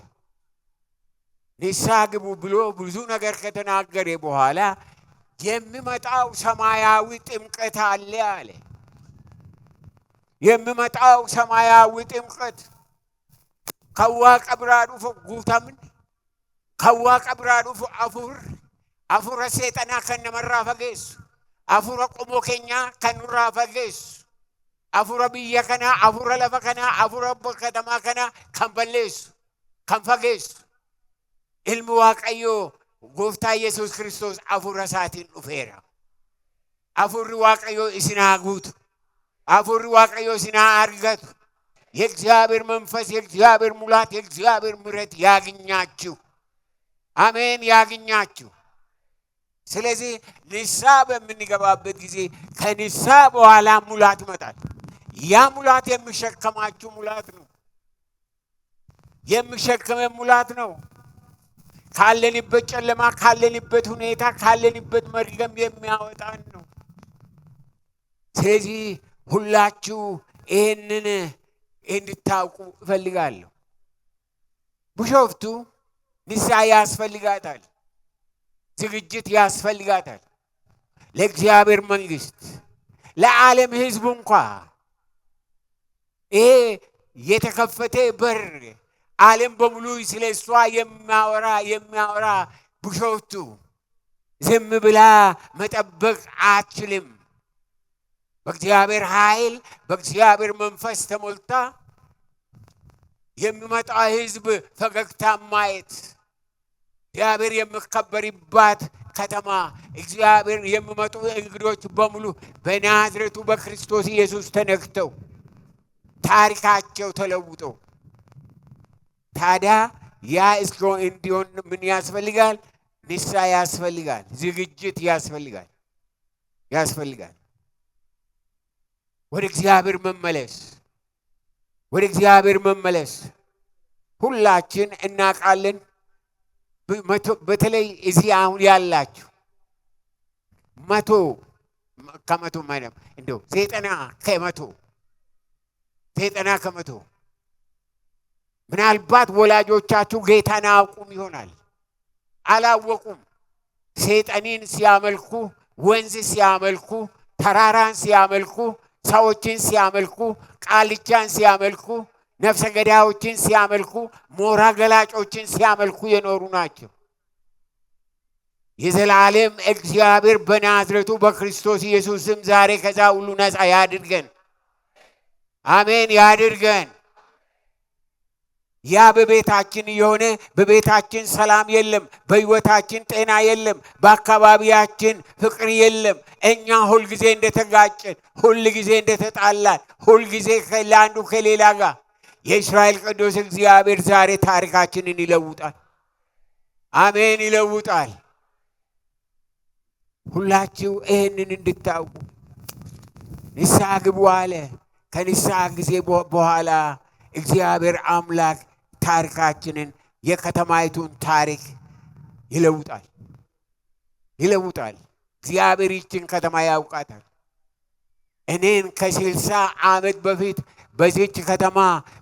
ንስሐ ግቡ ብሎ ብዙ ነገር ከተናገረ በኋላ የሚመጣው ሰማያዊ ጥምቀት አለ አለ። የሚመጣው ሰማያዊ ጥምቀት ከዋ ቀብራዱ ጉታምን ከዋ ቀብራዱ አፉረ ሰይጣና ከነመራ ፈጌሱ አፉረ ቆሞ ኬኛ ከኑራ ፈጌሱ አፉረ ብየ ከና አፉረ ለፈ ከና አፉረ ከተማ ከና ከንበሌሱ ከንፈጌሱ ilmi waaqayyo gooftaa Yesuus Kiristoos afuura isaatiin dhufeera. Afuurri waaqayyo isin haa guutu. Afuurri waaqayyo isin haa argatu. የእግዚአብሔር መንፈስ የእግዚአብሔር ሙላት የእግዚአብሔር ምሕረት ያግኛችሁ። አሜን ያግኛችሁ። ስለዚህ ንስሐ በምንገባበት ጊዜ ከንስሐ በኋላ ሙላት ይመጣል። ያ ሙላት የሚሸከማችሁ ሙላት ነው። የሚሸከመ ሙላት ነው። ካለንበት ጨለማ ካለንበት ሁኔታ ካለንበት መርገም የሚያወጣን ነው። ስለዚህ ሁላችሁ ይህንን እንድታውቁ እፈልጋለሁ። ቢሾፍቱ ንስሐ ያስፈልጋታል። ዝግጅት ያስፈልጋታል። ለእግዚአብሔር መንግሥት ለዓለም ሕዝብ እንኳ ይሄ የተከፈተ በር ዓለም በሙሉ ስለ እሷ የሚያወራ ቢሾፍቱ ዝም ብላ መጠበቅ አትችልም። በእግዚአብሔር ኃይል በእግዚአብሔር መንፈስ ተሞልታ የሚመጣ ሕዝብ ፈገግታ ማየት እግዚአብሔር የሚከበርባት ከተማ እግዚአብሔር የሚመጡ እንግዶች በሙሉ በናዝሬቱ በክርስቶስ ኢየሱስ ተነክተው ታሪካቸው ተለውጦ ታዲያ ያ እስኪሆን እንዲሆን ምን ያስፈልጋል? ንስሐ ያስፈልጋል። ዝግጅት ያስፈልጋል። ወደ እግዚአብሔር መመለስ ሁላችን እናውቃለን። በተለይ እዚህ አሁን ያላችሁ ከመቶ እንደው 90 ከመቶ ከመቶ ምናልባት ወላጆቻችሁ ጌታን አያውቁም ይሆናል። አላወቁም። ሰይጣንን ሲያመልኩ፣ ወንዝ ሲያመልኩ፣ ተራራን ሲያመልኩ፣ ሰዎችን ሲያመልኩ፣ ቃልቻን ሲያመልኩ፣ ነፍሰ ገዳዮችን ሲያመልኩ፣ ሞራ ገላጮችን ሲያመልኩ የኖሩ ናቸው። የዘላለም እግዚአብሔር በናዝሬቱ በክርስቶስ ኢየሱስ ስም ዛሬ ከዛ ሁሉ ነፃ ያድርገን። አሜን ያድርገን። ያ በቤታችን የሆነ በቤታችን ሰላም የለም፣ በሕይወታችን ጤና የለም፣ በአካባቢያችን ፍቅር የለም። እኛ ሁል ጊዜ እንደተጋጨን፣ ሁል ጊዜ እንደተጣላን፣ ሁል ጊዜ ለአንዱ ከሌላ ጋር የእስራኤል ቅዱስ እግዚአብሔር ዛሬ ታሪካችንን ይለውጣል። አሜን ይለውጣል። ሁላችሁ ይህንን እንድታውቁ ንስሐ ግቡ አለ። ከንስሐ ጊዜ በኋላ እግዚአብሔር አምላክ ታሪካችንን የከተማይቱን ታሪክ ይለውጣል። እግዚአብሔር ይችን ከተማ ያውቃታል። እኔን ከ60 ዓመት በፊት በዚች ከተማ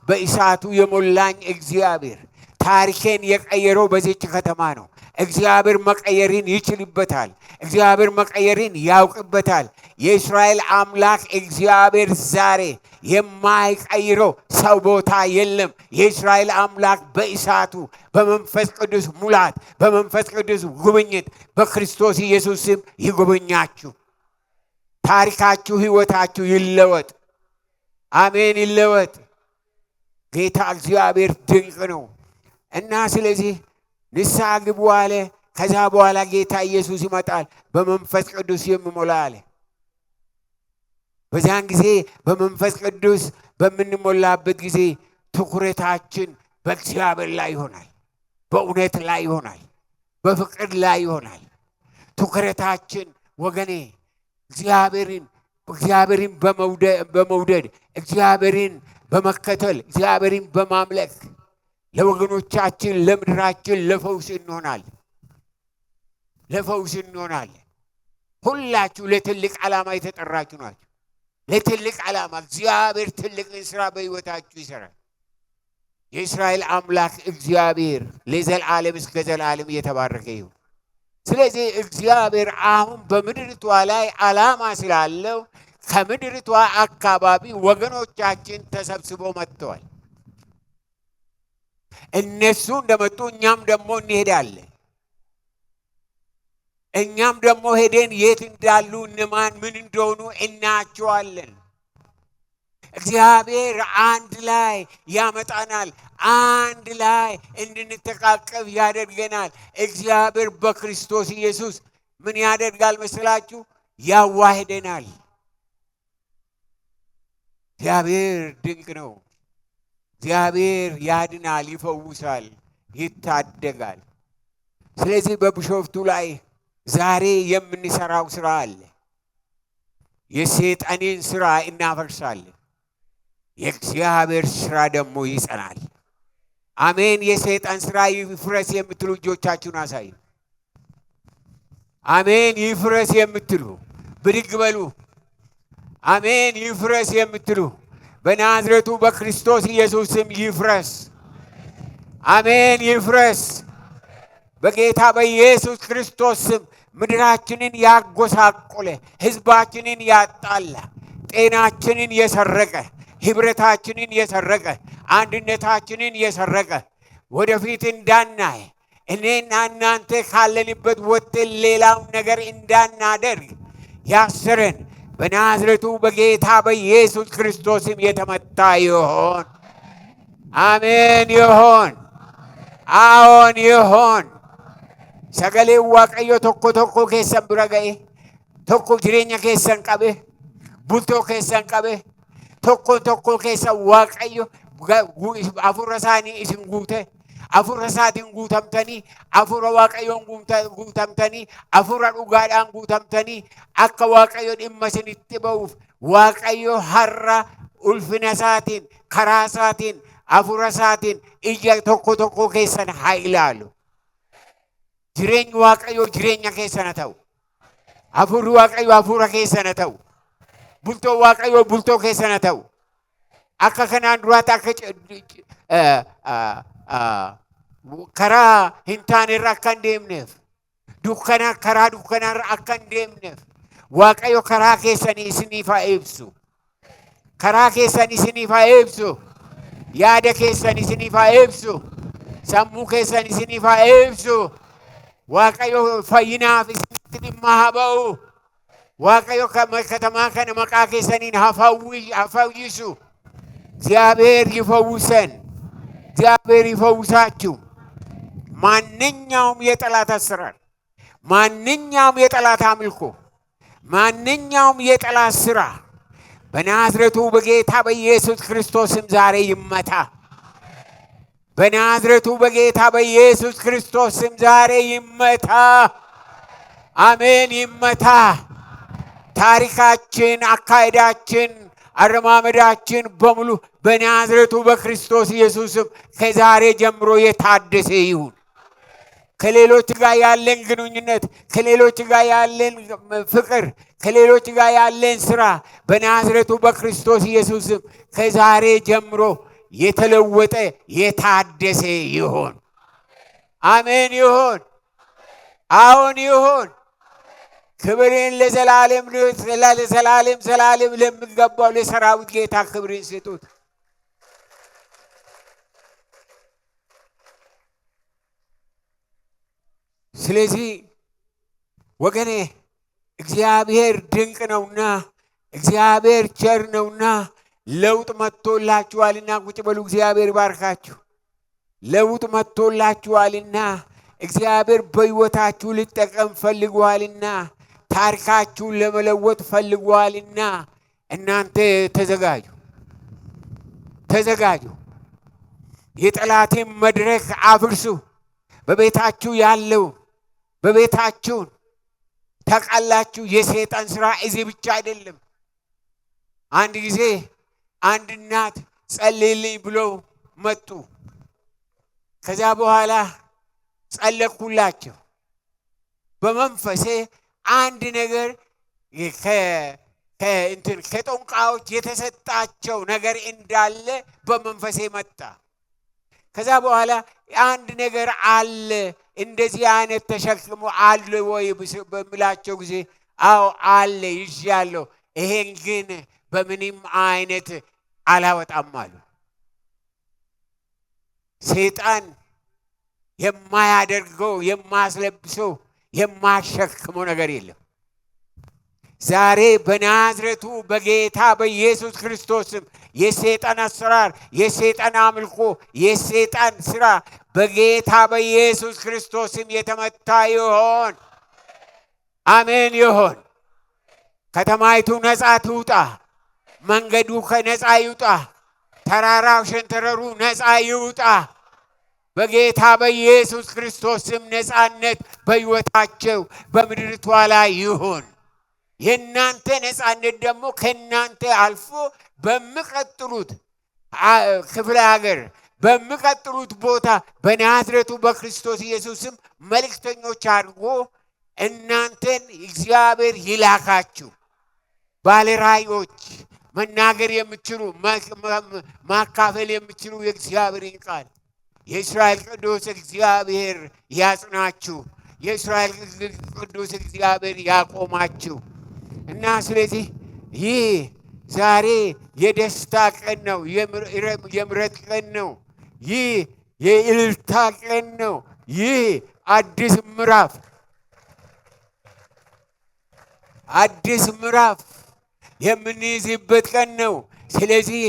በእሳቱ የሞላኝ እግዚአብሔር ታሪኬን የቀየረው በዚች ከተማ ነው። እግዚአብሔር መቀየርን ይችልበታል። እግዚአብሔር መቀየርን ያውቅበታል። የእስራኤል አምላክ እግዚአብሔር ዛሬ የማይቀይረው ሰው ቦታ የለም። የእስራኤል አምላክ በእሳቱ በመንፈስ ቅዱስ ሙላት፣ በመንፈስ ቅዱስ ጉብኝት በክርስቶስ ኢየሱስ ስም ይጎበኛችሁ። ታሪካችሁ፣ ሕይወታችሁ ይለወጥ። አሜን ይለወጥ። ጌታ እግዚአብሔር ድንቅ ነው እና ስለዚህ ንስሐ ግቡ አለ። ከዛ በኋላ ጌታ ኢየሱስ ይመጣል በመንፈስ ቅዱስ የሚሞላ አለ። በዛን ጊዜ በመንፈስ ቅዱስ በምንሞላበት ጊዜ ትኩረታችን በእግዚአብሔር ላይ ይሆናል፣ በእውነት ላይ ይሆናል፣ በፍቅር ላይ ይሆናል። ትኩረታችን ወገኔ እግዚአብሔርን በመውደድ እግዚአብሔርን በመከተል እግዚአብሔርን በማምለክ ለወገኖቻችን ለምድራችን ለፈውስ እንሆናለን። ሁላችሁ ለትልቅ ዓላማ የተጠራችሁ ናችሁ። ለትልቅ ዓላማ እግዚአብሔር ትልቅን ስራ በሕይወታችሁ ይሰራል። የእስራኤል አምላክ እግዚአብሔር ለዘላለም እስከ ዘላለም እየተባረከ ይሁን። ስለዚህ እግዚአብሔር አሁን በምድርቷ ላይ ዓላማ ስላለው ከምድርቷ አካባቢ ወገኖቻችን ተሰብስበው መጥተዋል። እነሱ እንደመጡ እኛም ደግሞ እንሄዳለን። እኛም ደግሞ ሄደን የት እንዳሉ እነማን ምን እንደሆኑ እናያቸዋለን። እግዚአብሔር አንድ ላይ ያመጣናል። አንድ ላይ እንድንተቃቀብ ያደርገናል። እግዚአብሔር በክርስቶስ ኢየሱስ ምን ያደርጋል መስላችሁ? ያዋህደናል። እግዚአብሔር ድንቅ ነው። እግዚአብሔር ያድናል፣ ይፈውሳል፣ ይታደጋል። ስለዚህ በቢሾፍቱ ላይ ዛሬ የምንሰራው ስራ አለ። የሰይጣንን ስራ እናፈርሳለን። የእግዚአብሔር ስራ ደግሞ ይጸናል። አሜን። የሰይጣን ስራ ይፍረስ የምትሉ እጆቻችሁን አሳዩ። አሜን። ይፍረስ የምትሉ ብድግ በሉ። አሜን። ይፍረስ የምትሉ በናዝሬቱ በክርስቶስ ኢየሱስ ስም ይፍረስ። አሜን። ይፍረስ በጌታ በኢየሱስ ክርስቶስ ስም። ምድራችንን ያጎሳቆለ፣ ህዝባችንን ያጣላ፣ ጤናችንን የሰረቀ፣ ህብረታችንን የሰረቀ፣ አንድነታችንን የሰረቀ፣ ወደፊት እንዳናይ እኔና እናንተ ካለንበት ወጥተን ሌላውን ነገር እንዳናደርግ ያሰረን በናዝሬቱ በጌታ በኢየሱስ ክርስቶስም የተመታ ይሆን። አሜን ይሆን። አዎን ይሆን። ሰገሌ ዋቀዮ ቶኮ ኬሰን ብራ ገኤ ቶኮ ጅሬኛ ኬሰን ቀቤ ቡልቶ ኬሰን ቀቤ ቶኮ ኬሰን ዋቀዮ አፉረ ሳኒ ኢስን ጉቴ አፉረ ሳቲን ጉተምተኒ አፉረ ዋቀዮን ጉተምተኒ አፉረ ዱጋዳን ጉተምተኒ አከ ዋቀዮ dhimma isinitti ba'uuf waaqayyo har'a ulfina isaatiin karaa isaatiin afura isaatiin ija tokko keessan haa ilaalu. Jireenyi waaqayyo jireenya keessan haa ta'u. Afurri waaqayyo afura keessan haa ta'u. Bultoo waaqayyo bultoo keessan haa ta'u. akka kanaan duraatti akka karaa hin taanerra akka hin deemneef, karaa dukkanaarra akka hin deemneef Waaqayyo karaa keessanii isiniif haa ibsu. Karaa keessanii isiniif haa ibsu. Yaada keessanii isiniif haa ibsu. Sammuu keessanii isiniif haa ibsu. Waaqayyo fayyinaaf isinitti dhimma haa ba'u. Waaqayyo katamaa kana maqaa keessaniin haa fayyisu. እግዚአብሔር ይፈውሰን። እግዚአብሔር ይፈውሳችሁ። ማንኛውም የጠላት አሰራር፣ ማንኛውም የጠላት አምልኮ፣ ማንኛውም የጠላት ስራ በናዝሬቱ በጌታ በኢየሱስ ክርስቶስም ዛሬ ይመታ። በናዝሬቱ በጌታ በኢየሱስ ክርስቶስም ዛሬ ይመታ። አሜን፣ ይመታ። ታሪካችን፣ አካሄዳችን፣ አረማመዳችን በሙሉ በናዝሬቱ በክርስቶስ ኢየሱስም ከዛሬ ጀምሮ የታደሰ ይሁን። ከሌሎች ጋር ያለን ግንኙነት፣ ከሌሎች ጋር ያለን ፍቅር፣ ከሌሎች ጋር ያለን ስራ በናዝሬቱ በክርስቶስ ኢየሱስም ከዛሬ ጀምሮ የተለወጠ የታደሰ ይሁን። አሜን ይሁን። አሁን ይሁን። ክብርን ለዘላለም ዘላለም ለሚገባው ለሰራዊት ጌታ ክብርን ስጡት። ስለዚህ ወገኔ እግዚአብሔር ድንቅ ነውና፣ እግዚአብሔር ቸር ነውና ለውጥ መጥቶላችኋልና ቁጭ በሉ። እግዚአብሔር ይባርካችሁ። ለውጥ መጥቶላችኋልና እግዚአብሔር በሕይወታችሁ ሊጠቀም ፈልጓልና ታሪካችሁን ለመለወጥ ፈልጓልና እናንተ ተዘጋጁ፣ ተዘጋጁ። የጠላትን መድረክ አፍርሱ። በቤታችሁ ያለው በቤታችሁን ታውቃላችሁ። የሰይጣን ስራ እዚህ ብቻ አይደለም። አንድ ጊዜ አንድ እናት ጸልይልኝ ብለው መጡ። ከዛ በኋላ ጸለይኩላቸው። በመንፈሴ አንድ ነገር ከጠንቋዮች የተሰጣቸው ነገር እንዳለ በመንፈሴ መጣ። ከዛ በኋላ አንድ ነገር አለ እንደዚህ አይነት ተሸክሞ አለ ወይ በምላቸው ጊዜ አዎ አለ ይዣለሁ፣ ይሄን ግን በምንም አይነት አላወጣም አሉ። ሰይጣን የማያደርገው የማያስለብሰው የማያሸክመው ነገር የለም። ዛሬ በናዝሬቱ በጌታ በኢየሱስ ክርስቶስም የሰይጣን አሰራር፣ የሰይጣን አምልኮ፣ የሰይጣን ስራ በጌታ በኢየሱስ ክርስቶስም የተመታ ይሆን። አሜን ይሆን። ከተማይቱ ነፃ ትውጣ። መንገዱ ከነፃ ይውጣ። ተራራው ሸንተረሩ ነፃ ይውጣ። በጌታ በኢየሱስ ክርስቶስም ነፃነት በሕይወታቸው በምድርቷ ላይ ይሁን። የእናንተ ነፃነት ደግሞ ከእናንተ አልፎ በሚቀጥሉት ክፍለ ሀገር በሚቀጥሉት ቦታ በናዝሬቱ በክርስቶስ ኢየሱስም መልእክተኞች አድርጎ እናንተን እግዚአብሔር ይላካችሁ። ባለራእዮች፣ መናገር የምትችሉ ማካፈል የምትችሉ የእግዚአብሔርን ቃል የእስራኤል ቅዱስ እግዚአብሔር ያጽናችሁ። የእስራኤል ቅዱስ እግዚአብሔር ያቆማችሁ እና ስለዚህ ይህ ዛሬ የደስታ ቀን ነው። የምሕረት ቀን ነው። ይህ የእልልታ ቀን ነው። ይህ አዲስ ምዕራፍ የምንይዝበት ቀን ነው። ስለዚህ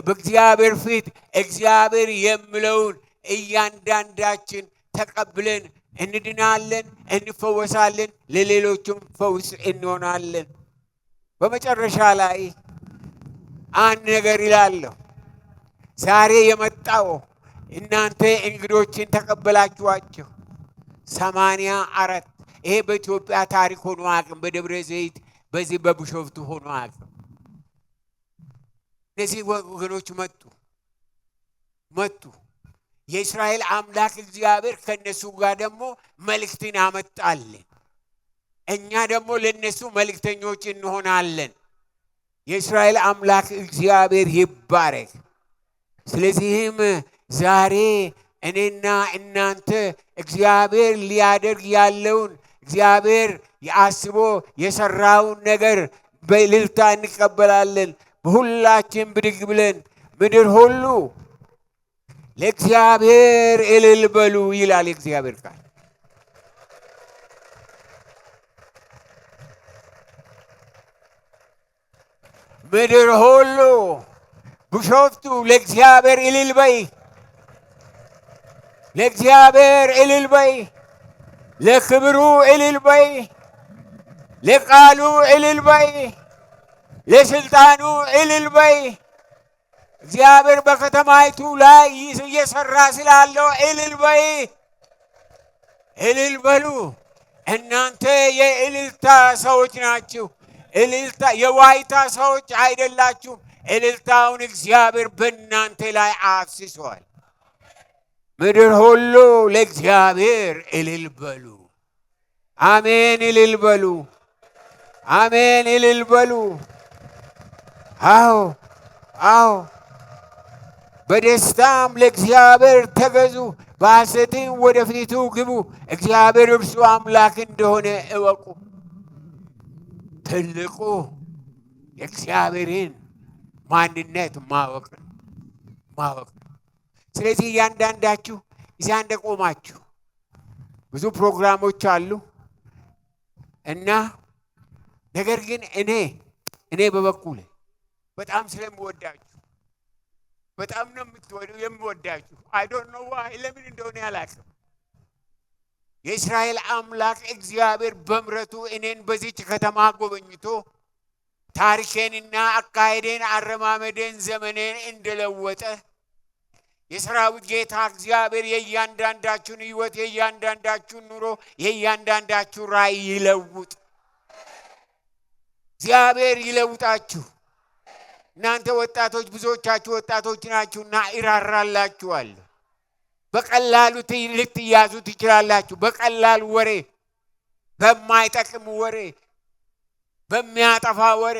በእግዚአብሔር ፊት እግዚአብሔር የሚለውን እያንዳንዳችን ተቀብለን እንድናለን፣ እንፈወሳለን፣ ለሌሎችም ፈውስ እንሆናለን። በመጨረሻ ላይ አንድ ነገር ይላለሁ። ዛሬ የመጣው እናንተ እንግዶችን ተቀበላችኋቸው። 84 ይሄ በኢትዮጵያ ታሪክ ሆኖ አቅም በደብረ ዘይት በዚህ በቢሾፍቱ ሆኖ አቅም እነዚህ ወገኖች መጡ። የእስራኤል አምላክ እግዚአብሔር ከነሱ ጋር ደግሞ መልእክትን አመጣልን። እኛ ደግሞ ለነሱ መልእክተኞች እንሆናለን። የእስራኤል አምላክ እግዚአብሔር ይባረክ። ስለዚህም ዛሬ እኔና እናንተ እግዚአብሔር ሊያደርግ ያለውን እግዚአብሔር አስቦ የሰራውን ነገር በእልልታ እንቀበላለን። በሁላችን ብድግ ብለን ምድር ሁሉ ለእግዚአብሔር እልል በሉ ይላል የእግዚአብሔር ቃል። ምድር ሁሉ ቢሾፍቱ ለእግዚአብሔር እልል በይ፣ ለእግዚአብሔር እልል በይ፣ ለክብሩ እልል በይ፣ ለቃሉ እልል በይ፣ ለስልጣኑ እልል በይ። እግዚአብሔር በከተማይቱ ላይ እየሰራ ስላለው እልል በይ፣ እልል በሉ። እናንተ የእልልታ ሰዎች ናችሁ። እልልታ የዋይታ ሰዎች አይደላችሁም። እልልታውን እግዚአብሔር በእናንተ ላይ አፍስሷል። ምድር ሁሉ ለእግዚአብሔር እልል በሉ። አሜን፣ እልል በሉ። አሜን፣ እልል በሉ። አዎ፣ አዎ። በደስታም ለእግዚአብሔር ተገዙ፣ በሐሴትም ወደ ፊቱ ግቡ። እግዚአብሔር እርሱ አምላክ እንደሆነ እወቁ። ትልቁ የእግዚአብሔርን ማንነት ማወቅ ነው። ስለዚህ እያንዳንዳችሁ እዚያ እንደቆማችሁ ብዙ ፕሮግራሞች አሉ እና ነገር ግን እኔ በበኩሌ በጣም ስለምወዳችሁ በጣም ነው የምወዳችሁ። አይ ዶንት ኖ ዋይ ለምን እንደሆነ ያላቅም። የእስራኤል አምላክ እግዚአብሔር በምሕረቱ እኔን በዚች ከተማ ጎበኝቶ ታሪኬንና አካሄዴን አረማመዴን ዘመኔን እንደለወጠ የሰራዊት ጌታ እግዚአብሔር የእያንዳንዳችሁን ሕይወት የእያንዳንዳችሁን ኑሮ የእያንዳንዳችሁን ራእይ ይለውጥ። እግዚአብሔር ይለውጣችሁ። እናንተ ወጣቶች ብዙዎቻችሁ ወጣቶች ናችሁና ይራራላችኋል። በቀላሉ ልትያዙ ትችላላችሁ። በቀላል ወሬ፣ በማይጠቅም ወሬ፣ በሚያጠፋ ወሬ።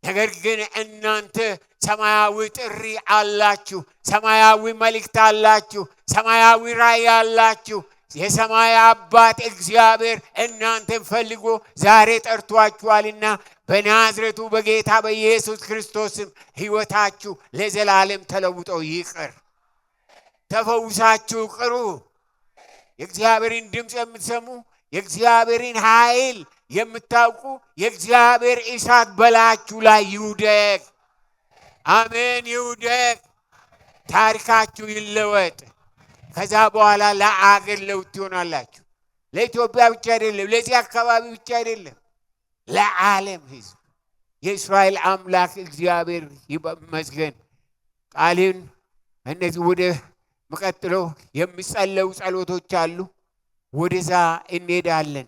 ነገር ግን እናንተ ሰማያዊ ጥሪ አላችሁ። ሰማያዊ መልእክት አላችሁ። ሰማያዊ ራእይ አላችሁ። የሰማይ አባት እግዚአብሔር እናንተን ፈልጎ ዛሬ ጠርቷችኋልና በናዝሬቱ በጌታ በኢየሱስ ክርስቶስም ሕይወታችሁ ለዘላለም ተለውጦ ይቅር። ተፈውሳችሁ ቅሩ። የእግዚአብሔርን ድምፅ የምትሰሙ የእግዚአብሔርን ኃይል የምታውቁ የእግዚአብሔር እሳት በላችሁ ላይ ይውደቅ። አሜን፣ ይውደቅ። ታሪካችሁ ይለወጥ። ከዛ በኋላ ለአገር ለውጥ ትሆናላችሁ። ለኢትዮጵያ ብቻ አይደለም፣ ለዚህ አካባቢ ብቻ አይደለም፣ ለዓለም ሕዝብ የእስራኤል አምላክ እግዚአብሔር ይመስገን። ቃልን እነዚህ ወደ መቀጥለው የሚጸለዩ ጸሎቶች አሉ። ወደዛ እንሄዳለን።